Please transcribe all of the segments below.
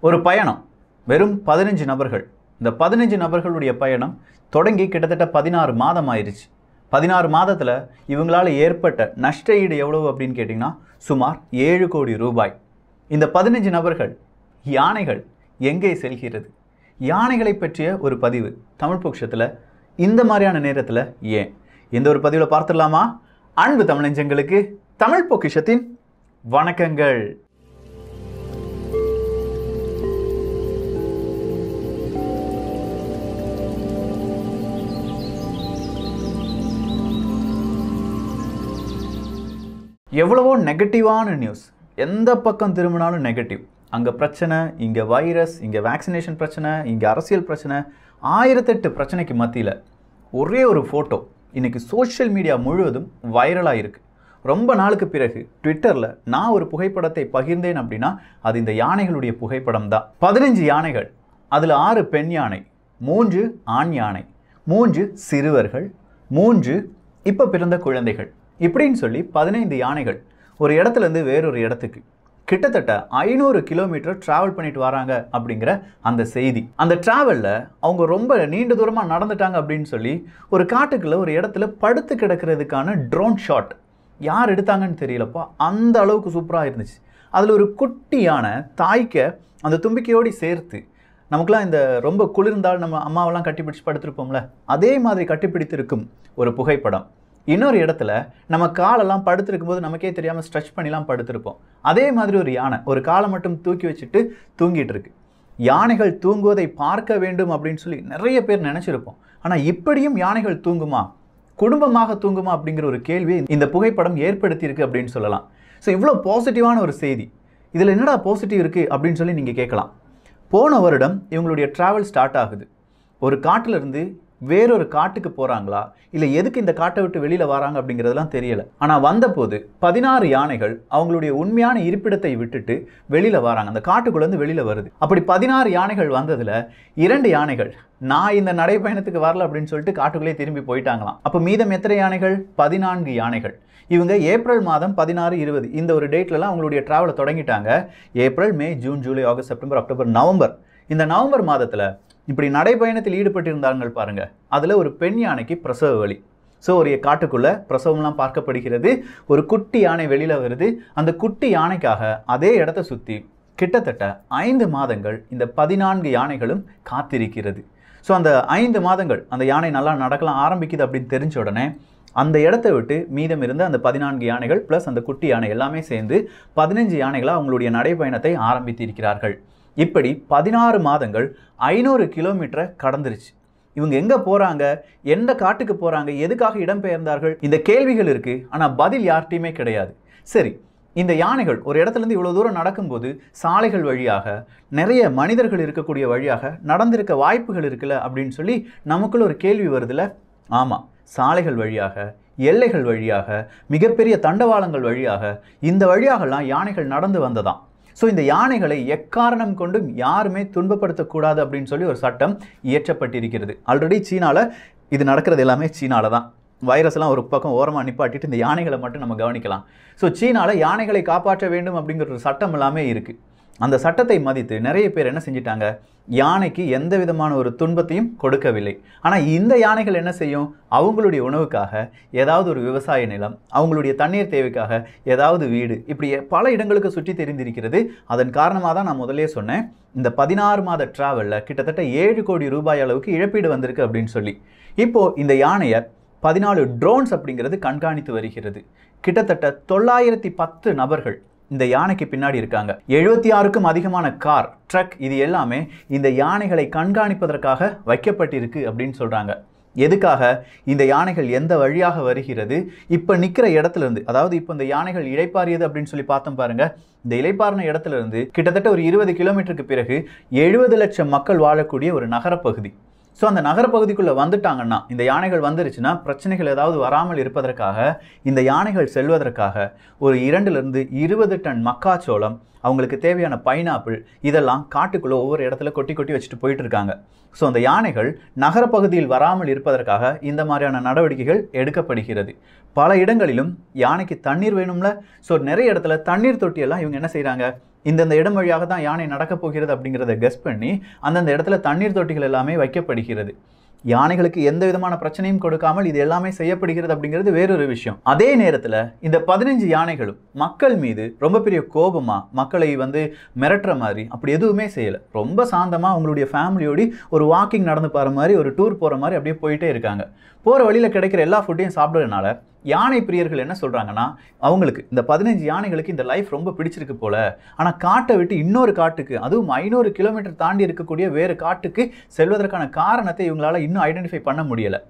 ஒரு பயணம் வெறும் 15 நபர்கள். இந்த 15 நபர்களுடைய பயணம் தொடங்கி கிட்டத்தட்ட 16 மாதம் ஆயிருச்சு. 16 மாதத்தில் இவங்களால் ஏற்பட்ட நஷ்ட ஈடு எவ்வளவு அப்படின்னு கேட்டிங்கன்னா சுமார் 7 கோடி ரூபாய். இந்த 15 நபர்கள் யானைகள் எங்கே செல்கிறது, யானைகளை பற்றிய ஒரு பதிவு தமிழ் பொக்கிஷத்தில் இந்த மாதிரியான நேரத்தில் ஏன், இந்த ஒரு பதிவில் பார்த்துடலாமா? அன்பு தமிழஞ்சங்களுக்கு தமிழ் பொக்கிஷத்தின் வணக்கங்கள். எவ்வளவோ நெகட்டிவான நியூஸ், எந்த பக்கம் திரும்பினாலும் நெகட்டிவ். அங்கே பிரச்சனை, இங்கே வைரஸ், இங்கே வேக்சினேஷன் பிரச்சனை, இங்கே அரசியல் பிரச்சனை, 1008 பிரச்சனைக்கு மத்தியில் ஒரே ஒரு ஃபோட்டோ இன்றைக்கி சோஷியல் மீடியா முழுவதும் வைரலாக இருக்குது. ரொம்ப நாளுக்கு பிறகு ட்விட்டரில் நான் ஒரு புகைப்படத்தை பகிர்ந்தேன் அப்படின்னா அது இந்த யானைகளுடைய புகைப்படம் தான். 15 யானைகள், அதில் 6 பெண் யானை, 3 ஆண் யானை, 3 சிறுவர்கள், 3 இப்போ பிறந்த குழந்தைகள், இப்படின்னு சொல்லி 15 யானைகள் ஒரு இடத்துலேருந்து வேறொரு இடத்துக்கு கிட்டத்தட்ட 500 கிலோமீட்டர் ட்ராவல் பண்ணிட்டு வராங்க அப்படிங்கிற அந்த செய்தி. அந்த ட்ராவலில் அவங்க ரொம்ப நீண்ட தூரமாக நடந்துட்டாங்க அப்படின்னு சொல்லி ஒரு காட்டுக்குள்ளே ஒரு இடத்துல படுத்து கிடக்கிறதுக்கான ட்ரோன் ஷாட் யார் எடுத்தாங்கன்னு தெரியலப்பா, அந்த அளவுக்கு சூப்பராக இருந்துச்சு. அதில் ஒரு குட்டி யானை தாய்க்க அந்த தும்பிக்கையோடு சேர்த்து, நமக்குலாம் இந்த ரொம்ப குளிர்ந்தால் நம்ம அம்மாவெல்லாம் கட்டிப்பிடிச்சு படுத்திருப்போம்ல, அதே மாதிரி கட்டிப்பிடித்திருக்கும் ஒரு புகைப்படம். இன்னொரு இடத்துல நம்ம காலெல்லாம் படுத்திருக்கும் போது நமக்கே தெரியாமல் ஸ்ட்ரெச் பண்ணிலாம் படுத்திருப்போம். அதே மாதிரி ஒரு யானை ஒரு காலை மட்டும் தூக்கி வச்சுட்டு தூங்கிட்டு இருக்கு. யானைகள் தூங்குவதை பார்க்க வேண்டும் அப்படின்னு சொல்லி நிறைய பேர் நினச்சிருப்போம். ஆனால் இப்படியும் யானைகள் தூங்குமா, குடும்பமாக தூங்குமா அப்படிங்கிற ஒரு கேள்வியை இந்த புகைப்படம் ஏற்படுத்தியிருக்கு அப்படின்னு சொல்லலாம். ஸோ இவ்வளோ பாசிட்டிவான ஒரு செய்தி, இதில் என்னடா பாசிட்டிவ் இருக்குது அப்படின்னு சொல்லி நீங்கள் கேட்கலாம். போன வருடம் இவங்களுடைய ட்ராவல் ஸ்டார்ட் ஆகுது. ஒரு காட்டிலிருந்து வேறொரு காட்டுக்கு போகிறாங்களா, இல்லை எதுக்கு இந்த காட்டை விட்டு வெளியில் வராங்க அப்படிங்கிறதுலாம் தெரியலை. ஆனால் வந்தபோது 16 யானைகள் அவங்களுடைய உண்மையான இருப்பிடத்தை விட்டுட்டு வெளியில் வராங்க, அந்த காட்டுக்குள்ளேருந்து வெளியில் வருது. அப்படி 16 யானைகள் வந்ததில் 2 யானைகள் நான் இந்த நடைப்பயணத்துக்கு வரல அப்படின்னு சொல்லிட்டு காட்டுக்குள்ளே திரும்பி போயிட்டாங்களாம். அப்போ மீதம் எத்தனை யானைகள்? 14 யானைகள். இவங்க ஏப்ரல் மாதம் 16, 20 இந்த ஒரு டேட்லலாம் அவங்களுடைய ட்ராவலை தொடங்கிட்டாங்க. April, May, June, July, August, September, October, November, இந்த நவம்பர் மாதத்தில் இப்படி நடைப்பயணத்தில் ஈடுபட்டிருந்தார்கள் பாருங்க. அதில் ஒரு பெண் யானைக்கு பிரசவ வலி. ஸோ ஒரு காட்டுக்குள்ளே பிரசவம்லாம் பார்க்கப்படுகிறது. ஒரு குட்டி யானை வெளியில் வருது. அந்த குட்டி யானைக்காக அதே இடத்த சுற்றி கிட்டத்தட்ட 5 மாதங்கள் இந்த 14 யானைகளும் காத்திருக்கிறது. ஸோ அந்த 5 மாதங்கள் அந்த யானை நல்லா நடக்கலாம் ஆரம்பிக்குது அப்படின்னு தெரிஞ்ச உடனே அந்த இடத்த விட்டு மீதம் இருந்த அந்த 14 யானைகள் ப்ளஸ் அந்த குட்டி யானை எல்லாமே சேர்ந்து 15 யானைகளாக அவங்களுடைய நடைப்பயணத்தை ஆரம்பித்திருக்கிறார்கள். இப்படி 16 மாதங்கள் 500 கிலோமீட்டரை கடந்துருச்சு. இவங்க எங்கே போகிறாங்க, எந்த காட்டுக்கு போகிறாங்க, எதுக்காக இடம்பெயர்ந்தார்கள், இந்த கேள்விகள் இருக்குது. ஆனால் பதில் யார்கிட்டையுமே கிடையாது. சரி, இந்த யானைகள் ஒரு இடத்துலேருந்து இவ்வளோ தூரம் நடக்கும்போது சாலைகள் வழியாக, நிறைய மனிதர்கள் இருக்கக்கூடிய வழியாக நடந்திருக்க வாய்ப்புகள் இருக்குல்ல அப்படின்னு சொல்லி நமக்குள்ள ஒரு கேள்வி வருதுல்ல. ஆமாம், சாலைகள் வழியாக, எல்லைகள் வழியாக, மிகப்பெரிய தண்டவாளங்கள் வழியாக, இந்த வழியாகலாம் யானைகள் நடந்து வந்ததாம். ஸோ இந்த யானைகளை எக்காரணம் கொண்டும் யாருமே துன்பப்படுத்தக்கூடாது அப்படின்னு சொல்லி ஒரு சட்டம் இயற்றப்பட்டிருக்கிறது. ஆல்ரெடி சீனாவில் இது நடக்கிறது எல்லாமே சீனாவில் தான். வைரஸ்லாம் ஒரு பக்கம் ஓரமாக நிப்பாட்டிட்டு இந்த யானைகளை மட்டும் நம்ம கவனிக்கலாம். ஸோ சீனாவில் யானைகளை காப்பாற்ற வேண்டும் அப்படிங்கிற ஒரு சட்டம் எல்லாமே இருக்குது. அந்த சட்டத்தை மதித்து நிறைய பேர் என்ன செஞ்சிட்டாங்க, யானைக்கு எந்த விதமான ஒரு துன்பத்தையும் கொடுக்கவில்லை. ஆனால் இந்த யானைகள் என்ன செய்யும், அவங்களுடைய உணவுக்காக ஏதாவது ஒரு விவசாய நிலம், அவங்களுடைய தண்ணீர் தேவைக்காக ஏதாவது வீடு, இப்படி பல இடங்களுக்கு சுற்றி தெரிந்திருக்கிறது. அதன் காரணமாக தான் நான் முதலே சொன்னேன், இந்த 16 மாத ட்ராவலில் கிட்டத்தட்ட 7 கோடி ரூபாய் அளவுக்கு இழப்பீடு வந்திருக்கு அப்படின்னு சொல்லி. இப்போது இந்த யானையை 14 ட்ரோன்ஸ் அப்படிங்கிறது கண்காணித்து வருகிறது. கிட்டத்தட்ட 910 நபர்கள் இந்த யானைக்கு பின்னாடி இருக்காங்க. 76க்கும் அதிகமான கார், ட்ரக், இது எல்லாமே இந்த யானைகளை கண்காணிப்பதற்காக வைக்கப்பட்டிருக்கு அப்படின்னு சொல்கிறாங்க. எதுக்காக, இந்த யானைகள் எந்த வழியாக வருகிறது, இப்போ நிற்கிற இடத்துல இருந்து, அதாவது இப்போ இந்த யானைகள் இளைப்பாறியது அப்படின்னு சொல்லி பார்த்தோம் பாருங்க. இந்த இளைப்பாறின இடத்துல இருந்து கிட்டத்தட்ட ஒரு 20 கிலோமீட்டருக்கு பிறகு 70 லட்சம் மக்கள் வாழக்கூடிய ஒரு நகரப்பகுதி. ஸோ அந்த நகரப்பகுதிக்குள்ளே வந்துட்டாங்கன்னா, இந்த யானைகள் வந்துருச்சுன்னா பிரச்சனைகள் ஏதாவது வராமல் இருப்பதற்காக இந்த யானைகள் செல்வதற்காக ஒரு 2லிருந்து 20 டன் மக்காச்சோளம், அவங்களுக்கு தேவையான பைனாப்பிள், இதெல்லாம் காட்டுக்குள்ளே ஒவ்வொரு இடத்துல கொட்டி கொட்டி வச்சுட்டு போயிட்டு இருக்காங்க. ஸோ அந்த யானைகள் நகரப்பகுதியில் வராமல் இருப்பதற்காக இந்த மாதிரியான நடவடிக்கைகள் எடுக்கப்படுகிறது. பல இடங்களிலும் யானைக்கு தண்ணீர் வேணும்ல, ஸோ நிறைய இடத்துல தண்ணீர் தொட்டியெல்லாம் இவங்க என்ன செய்கிறாங்க, இந்தந்த இடம் வழியாக தான் யானை நடக்கப் போகிறது அப்படிங்கிறத கெஸ் பண்ணி அந்தந்த இடத்துல தண்ணீர் தொட்டிகள் எல்லாமே வைக்கப்படுகிறது. யானைகளுக்கு எந்த விதமான பிரச்சனையும் கொடுக்காமல் இது எல்லாமே செய்யப்படுகிறது அப்படிங்கிறது வேறொரு விஷயம். அதே நேரத்தில் இந்த 15 யானைகளும் மக்கள் மீது ரொம்ப பெரிய கோபமா மக்களை மிரட்டுற மாதிரி அப்படி எதுவுமே செய்யலை. ரொம்ப சாந்தமா அவங்களுடைய ஃபேமிலியோடு ஒரு வாக்கிங் நடந்து போகிற மாதிரி, ஒரு டூர் போகிற மாதிரி அப்படியே போயிட்டே இருக்காங்க. போகிற வழியில் கிடைக்கிற எல்லா ஃபுட்டையும் சாப்பிட்றதுனால யானை பிரியர்கள் என்ன சொல்கிறாங்கன்னா, அவங்களுக்கு இந்த 15 யானைகளுக்கு இந்த லைஃப் ரொம்ப பிடிச்சிருக்கு போல. ஆனால் காட்டை விட்டு இன்னொரு காட்டுக்கு, அதுவும் 500 கிலோமீட்டர் தாண்டி இருக்கக்கூடிய வேறு காட்டுக்கு செல்வதற்கான காரணத்தை இவங்களால இன்னும் ஐடென்டிஃபை பண்ண முடியலை.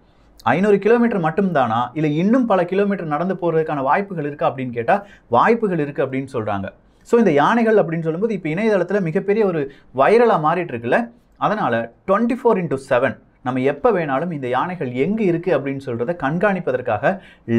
500 கிலோமீட்டர் மட்டும்தானா, இல்லை இன்னும் பல கிலோமீட்டர் நடந்து போகிறதுக்கான வாய்ப்புகள் இருக்கா அப்படின்னு கேட்டால் வாய்ப்புகள் இருக்குது அப்படின்னு சொல்கிறாங்க. ஸோ இந்த யானைகள் அப்படின்னு சொல்லும்போது இப்போ இணையதளத்தில் மிகப்பெரிய ஒரு வைரலாக மாறிட்டு இருக்குல்ல. அதனால் 24/7 நம்ம எப்போ வேணாலும் இந்த யானைகள் எங்கே இருக்குது அப்படின்னு சொல்கிறத கண்காணிப்பதற்காக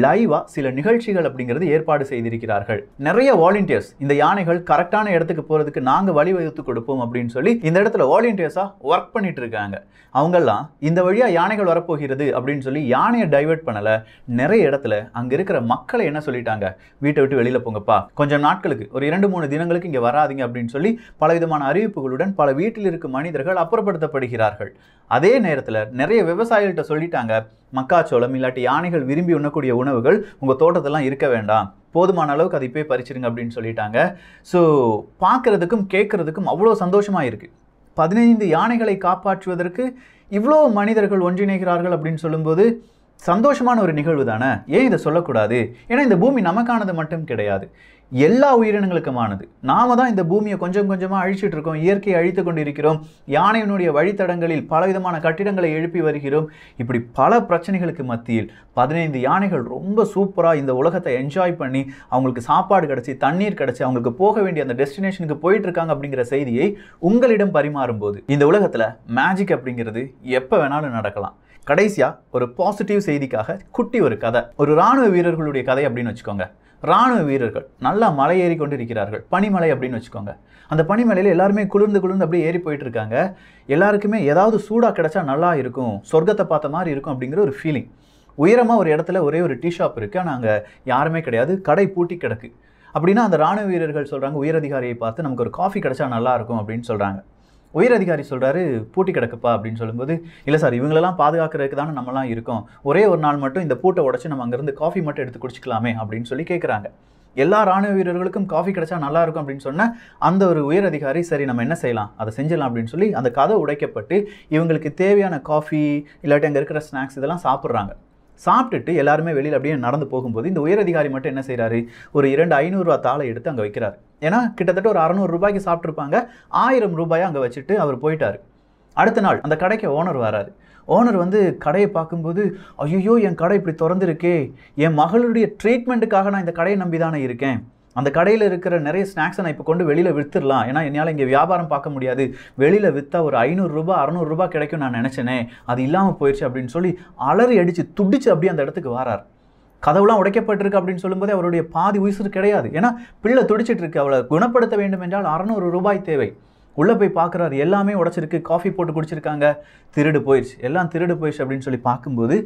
லைவாக சில நிகழ்ச்சிகள் அப்படிங்கிறது ஏற்பாடு செய்திருக்கிறார்கள். நிறைய வாலண்டியர்ஸ் இந்த யானைகள் கரெக்டான இடத்துக்கு போகிறதுக்கு நாங்கள் வழிவகுத்து கொடுப்போம் அப்படின்னு சொல்லி இந்த இடத்துல வாலண்டியர்ஸாக ஒர்க் பண்ணிட்டு இருக்காங்க. அவங்கெல்லாம் இந்த வழியாக யானைகள் வரப்போகிறது அப்படின்னு சொல்லி யானையை டைவெர்ட் பண்ணலை. நிறைய இடத்துல அங்கே இருக்கிற மக்களை என்ன சொல்லிட்டாங்க, வீட்டை விட்டு வெளியில் போங்கப்பா, கொஞ்சம் நாட்களுக்கு ஒரு 2-3 தினங்களுக்கு இங்கே வராதிங்க அப்படின்னு சொல்லி பலவிதமான அறிவிப்புகளுடன் பல வீட்டில் இருக்கும் மனிதர்கள் அப்புறப்படுத்தப்படுகிறார்கள். அதே நேரத்தில் நிறைய விவசாயிகள்கிட்ட சொல்லிட்டாங்க, மக்காச்சோளம் இல்லாட்டி யானைகள் விரும்பி உண்ணக்கூடிய உணவுகள் உங்கள் தோட்டத்தெல்லாம் இருக்க வேண்டாம், போதுமான அளவுக்கு அதை போய் பறிச்சிருங்க அப்படின்னு சொல்லிட்டாங்க. ஸோ பார்க்குறதுக்கும் கேட்குறதுக்கும் அவ்வளோ சந்தோஷமாக இருக்குது. 15 யானைகளை காப்பாற்றுவதற்கு இவ்வளோ மனிதர்கள் ஒன்றிணைகிறார்கள் அப்படின்னு சொல்லும்போது சந்தோஷமான ஒரு நிகழ்வு தானே. ஏன் இதை சொல்லக்கூடாது? ஏன்னா இந்த பூமி நமக்கானது மட்டும் கிடையாது, எல்லா உயிரினங்களுக்குமானது. நாம தான் இந்த பூமியை கொஞ்சம் கொஞ்சமாக அழிச்சிட்டு இருக்கோம், இயற்கையை அழித்து கொண்டு இருக்கிறோம், யானையினுடைய வழித்தடங்களில் பலவிதமான கட்டிடங்களை எழுப்பி வருகிறோம். இப்படி பல பிரச்சனைகளுக்கு மத்தியில் 15 யானைகள் ரொம்ப சூப்பராக இந்த உலகத்தை என்ஜாய் பண்ணி அவங்களுக்கு சாப்பாடு கிடச்சி, தண்ணீர் கிடச்சி, அவங்களுக்கு போக வேண்டிய அந்த டெஸ்டினேஷனுக்கு போயிட்டு இருக்காங்க அப்படிங்கிற செய்தியை உங்களிடம் பரிமாறும் போது இந்த உலகத்தில் மேஜிக் அப்படிங்கிறது எப்போ வேணாலும் நடக்கலாம். கடைசியாக ஒரு பாசிட்டிவ் செய்திக்காக குட்டி ஒரு கதை, ஒரு இராணுவ வீரர்களுடைய கதை அப்படின்னு வச்சுக்கோங்க. இராணுவ வீரர்கள் நல்லா மலை ஏறி கொண்டு இருக்கிறார்கள், பனிமலை அப்படின்னு வச்சுக்கோங்க. அந்த பனிமலையில் எல்லாருமே குளிர்ந்து அப்படியே ஏறி போயிட்டு இருக்காங்க. எல்லாருக்குமே ஏதாவது சூடாக கிடச்சா நல்லா இருக்கும், சொர்க்கத்தை பார்த்த மாதிரி இருக்கும் அப்படிங்கிற ஒரு ஃபீலிங். உயரமாக ஒரு இடத்துல ஒரே ஒரு டீ ஷாப் இருக்குது, ஆனால் அங்கே யாருமே கிடையாது, கடை பூட்டி கிடக்கு. அப்படின்னா அந்த இராணுவ வீரர்கள் சொல்கிறாங்க, உயரதிகாரியை பார்த்து நமக்கு ஒரு காஃபி கிடச்சா நல்லா இருக்கும் அப்படின்னு சொல்கிறாங்க. உயரதிகாரி சொல்கிறாரு, பூட்டி கிடக்குப்பா அப்படின்னு சொல்லும்போது, இல்லை சார் இவங்களெல்லாம் பாதுகாக்கிறதுக்கு தானே நம்மலாம் இருக்கோம், ஒரே ஒரு நாள் மட்டும் இந்த பூட்டை உடச்சி நம்ம அங்கேருந்து காஃபி மட்டும் எடுத்து குடிச்சிக்கலாமே அப்படின்னு சொல்லி கேட்குறாங்க. எல்லா இராணுவ வீரர்களுக்கும் காஃபி கிடைச்சா நல்லா இருக்கும் அப்படின்னு சொன்னால் அந்த ஒரு உயரதிகாரி சரி நம்ம என்ன செய்யலாம், அதை செஞ்சிடலாம் அப்படின்னு சொல்லி அந்த கதை உடைக்கப்பட்டு இவங்களுக்கு தேவையான காஃபி இல்லாட்டி அங்கே இருக்கிற ஸ்நாக்ஸ் இதெல்லாம் சாப்பிட்றாங்க. சாப்பிட்டுட்டு எல்லாருமே வெளியில் அப்படியே நடந்து போகும்போது இந்த உயரதிகாரி மட்டும் என்ன செய்கிறாரு, ஒரு 500 ரூபா தாளை எடுத்து அங்கே வைக்கிறார். ஏன்னா கிட்டத்தட்ட ஒரு 600 ரூபாய்க்கு சாப்பிட்ருப்பாங்க, 1000 ரூபாயை அங்கே வச்சுட்டு அவர் போயிட்டார். அடுத்த நாள் அந்த கடைக்கு ஓனர் வராரு. ஓனர் கடையை பார்க்கும்போது, ஐயோ என் கடை இப்படி திறந்துருக்கே, என் மகளுடைய ட்ரீட்மெண்ட்டுக்காக நான் இந்த கடையை நம்பி தானே இருக்கேன், அந்த கடையில் இருக்கிற நிறைய ஸ்நாக்ஸை நான் இப்போ கொண்டு வெளியில் விற்றுடலாம், ஏன்னா என்னால் இங்கே வியாபாரம் பார்க்க முடியாது, வெளியில் விற்றா ஒரு 500 ரூபா 600 ரூபா கிடைக்கும் நான் நினச்சேனே, அது இல்லாமல் போயிடுச்சு அப்படின்னு சொல்லி அலறி அடித்து துடிச்சு அப்படியே அந்த இடத்துக்கு வரார். கதவுலாம் உடைக்கப்பட்டிருக்கு அப்படின்னு சொல்லும்போது அவருடைய பாதி உயிர் கிடையாது, ஏன்னா பிள்ளை துடிச்சிட்டு இருக்கு, அவளை குணப்படுத்த வேண்டும் என்றால் 600 ரூபாய் தேவை. உள்ளே போய் பார்க்குறாரு, எல்லாமே உடைச்சிருக்கு, காஃபி போட்டு குடிச்சிருக்காங்க, திருடு போயிடுச்சு, எல்லாம் திருடு போயிடுச்சு அப்படின்னு சொல்லி பார்க்கும்போது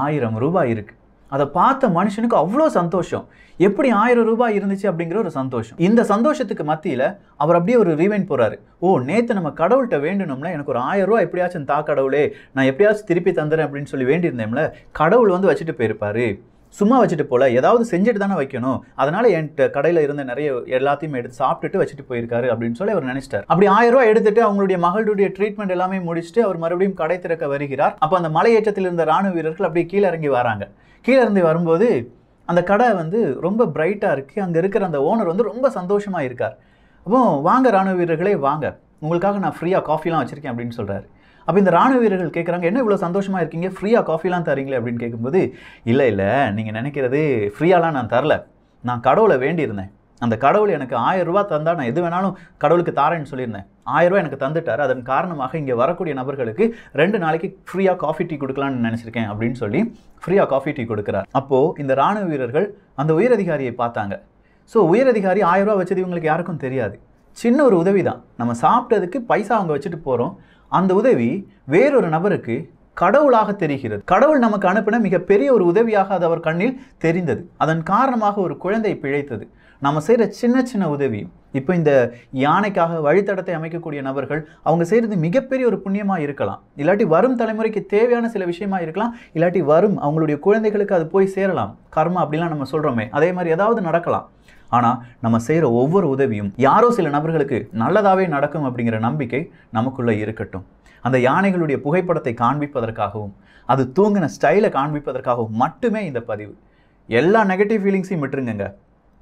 1000 ரூபாய் இருக்குது. அதை பார்த்த மனுஷனுக்கு அவ்வளோ சந்தோஷம், எப்படி 1000 ரூபாய் இருந்துச்சு அப்படிங்கிற ஒரு சந்தோஷம். இந்த சந்தோஷத்துக்கு மத்தியில் அவர் அப்படியே ஒரு ரீவைண்ட் போகிறாரு. ஓ நேற்று நம்ம கடவுள்கிட்ட வேண்டணும்ல, எனக்கு ஒரு 1000 ரூபா எப்படியாச்சும் தா கடவுளே, நான் எப்படியாச்சும் திருப்பி தந்துறேன் அப்படின்னு சொல்லி வேண்டியிருந்தேன்ல, கடவுள் வச்சுட்டு போயிருப்பாரு, சும்மா வச்சுட்டு போல, ஏதாவது செஞ்சுட்டு தானே வைக்கணும், அதனால என்கிட்ட கடையில் இருந்த நிறைய எல்லாத்தையும் எடுத்து சாப்பிட்டுட்டு வச்சுட்டு போயிருக்காரு அப்படின்னு சொல்லி அவர் நினைச்சிட்டார். அப்படி 1000 ரூபாய் எடுத்துட்டு அவங்களுடைய மகளுடைய ட்ரீட்மெண்ட் எல்லாமே முடிச்சுட்டு அவர் மறுபடியும் கடை திறக்க வருகிறார். அப்போ அந்த மலையேற்றத்தில் இருந்த ராணுவ வீரர்கள் அப்படியே கீழே இறங்கி வராங்க. கீழே இருந்து வரும்போது அந்த கடை ரொம்ப பிரைட்டாக இருக்குது, அங்கே இருக்கிற அந்த ஓனர் ரொம்ப சந்தோஷமாக இருக்கார். அப்போ வாங்க ராணுவ வீரர்களே வாங்க, உங்களுக்காக நான் ஃப்ரீயாக காஃபிலாம் வச்சுருக்கேன் அப்படின்னு சொல்கிறாரு. அப்போ இந்த ராணுவ வீரர்கள் கேட்குறாங்க, என்ன இவ்வளோ சந்தோஷமாக இருக்கீங்க, ஃப்ரீயாக காஃபிலாம் தரீங்களே அப்படின்னு கேட்கும்போது, இல்லை நீங்கள் நினைக்கிறது ஃப்ரீயாலாம் நான் தரல, நான் கடவுளை வேண்டியிருந்தேன், அந்த கடவுள் எனக்கு 1000 ரூபா தந்தால் நான் எது வேணாலும் கடவுளுக்கு தாரேன்னு சொல்லியிருந்தேன், 1000 ரூபா எனக்கு தந்துட்டார், அதன் காரணமாக இங்கே வரக்கூடிய நபர்களுக்கு 2 நாளைக்கு ஃப்ரீயாக காஃபி டீ கொடுக்கலான்னு நினச்சிருக்கேன் அப்படின்னு சொல்லி ஃப்ரீயாக காஃபி டீ கொடுக்குறார். அப்போது இந்த ராணுவ வீரர்கள் அந்த உயரதிகாரியை பார்த்தாங்க. ஸோ உயரதிகாரி 1000 ரூபா வச்சது இவங்களுக்கு யாருக்கும் தெரியாது, சின்ன ஒரு உதவி தான், நம்ம சாப்பிட்டதுக்கு பைசா அவங்க வச்சுட்டு போகிறோம், அந்த உதவி வேறொரு நபருக்கு கடவுளாக தெரிகிறது. கடவுள் நமக்கு அனுப்பின மிகப்பெரிய ஒரு உதவியாக அது அவர் கண்ணில் தெரிந்தது. அதன் காரணமாக ஒரு குழந்தை பிழைத்தது. நம்ம செய்கிற சின்ன சின்ன உதவியும், இப்போ இந்த யானைக்காக வழித்தடத்தை அமைக்கக்கூடிய நபர்கள் அவங்க செய்கிறது மிகப்பெரிய ஒரு புண்ணியமாக இருக்கலாம், இல்லாட்டி வரும் தலைமுறைக்கு தேவையான சில விஷயமா இருக்கலாம், இல்லாட்டி வரும் அவங்களுடைய குழந்தைகளுக்கு அது போய் சேரலாம். கர்மா அப்படிலாம் நம்ம சொல்கிறோமே, அதே மாதிரி ஏதாவது நடக்கலாம். ஆனால் நம்ம செய்கிற ஒவ்வொரு உதவியும் யாரோ சில நபர்களுக்கு நல்லதாகவே நடக்கும் அப்படிங்கிற நம்பிக்கை நமக்குள்ளே இருக்கட்டும். அந்த யானைகளுடைய புகைப்படத்தை காண்பிப்பதற்காகவும் அது தூங்கின ஸ்டைலை காண்பிப்பதற்காகவும் மட்டுமே இந்த பதிவு. எல்லா நெகட்டிவ் ஃபீலிங்ஸையும் விட்டுருங்க.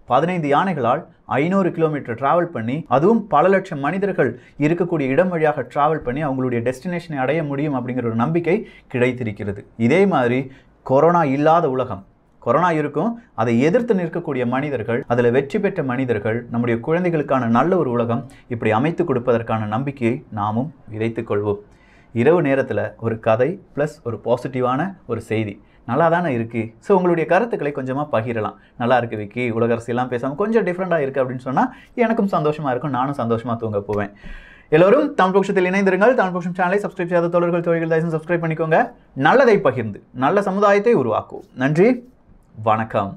15 யானைகளால் 500 கிலோமீட்டர் ட்ராவல் பண்ணி, அதுவும் பல லட்சம் மனிதர்கள் இருக்கக்கூடிய இடம் வழியாக ட்ராவல் பண்ணி அவங்களுடைய டெஸ்டினேஷனை அடைய முடியும் அப்படிங்கிற ஒரு நம்பிக்கை கிடைத்திருக்கிறது. இதே மாதிரி கொரோனா இல்லாத உலகம், கொரோனா இருக்கும், அதை எதிர்த்து நிற்கக்கூடிய மனிதர்கள், அதில் வெற்றி பெற்ற மனிதர்கள், நம்முடைய குழந்தைகளுக்கான நல்ல ஒரு உலகம் இப்படி அமைத்து கொடுப்பதற்கான நம்பிக்கையை நாமும் விதைத்துக் கொள்வோம். இரவு நேரத்தில் ஒரு கதை ப்ளஸ் ஒரு பாசிட்டிவான ஒரு செய்தி நல்லா தானே இருக்குது. ஸோ உங்களுடைய கருத்துக்களை கொஞ்சமாக பகிரலாம். நல்லா இருக்குது விக்கி, உலக அரசியெல்லாம் பேசாமல் கொஞ்சம் டிஃப்ரெண்ட்டாக இருக்குது அப்படின்னு சொன்னால் எனக்கும் சந்தோஷமாக இருக்கும், நானும் சந்தோஷமாக தூங்க போவேன். எல்லோரும் தமிழ் பொக்கிஷத்தில் இணைந்திருங்கள். தமிழ் பொக்கிஷம் சேனலை சப்ஸ்கிரைப் செய்யாத தோழர்கள் தோழிகள் தயவுசெய்து சப்ஸ்கிரைப் பண்ணிக்கோங்க. நல்லதை பகிர்ந்து நல்ல சமுதாயத்தை உருவாக்குவோம். நன்றி, வணக்கம்.